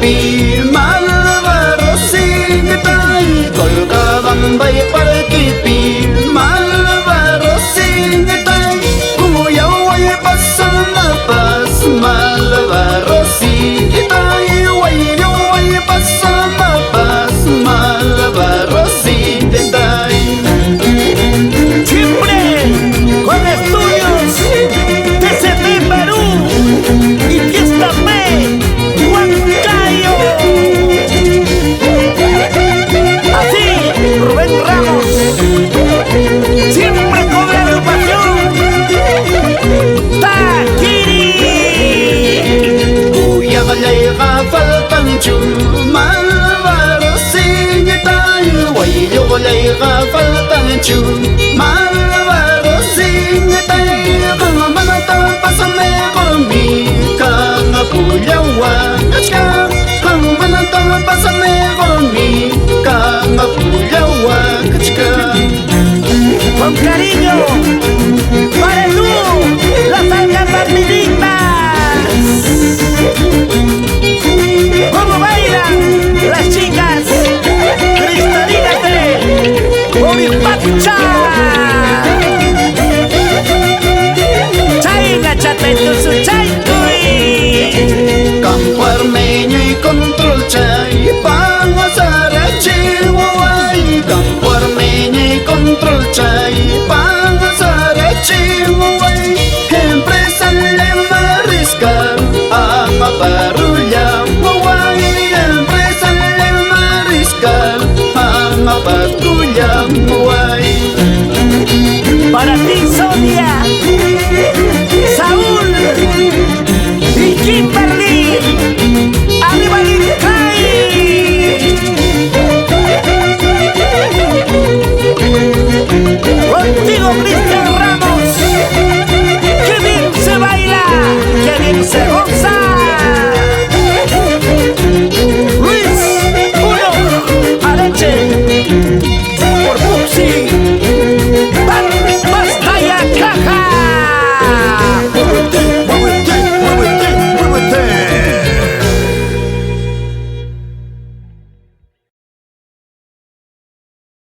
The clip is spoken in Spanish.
parquipi Malvaro singtay Colcabambay parquipi Malvaro singtay Kuyaway pasamapas Malvaro singtay Wayway pasamapas Malvaro singtay. Siempre con estudios TCT Perú y Fiesta P Huancayo. Así, Rubén Ramos, siempre con la agrupación Taquiri. Uyalayga faltanchu Malvaro singtay Wayulayga faltanchu Malvaro singtay Kamamanata pasame gormi Kangapuyawa kachka Kamamanata pasame gormi Kangapuyawa kachka. Con cariño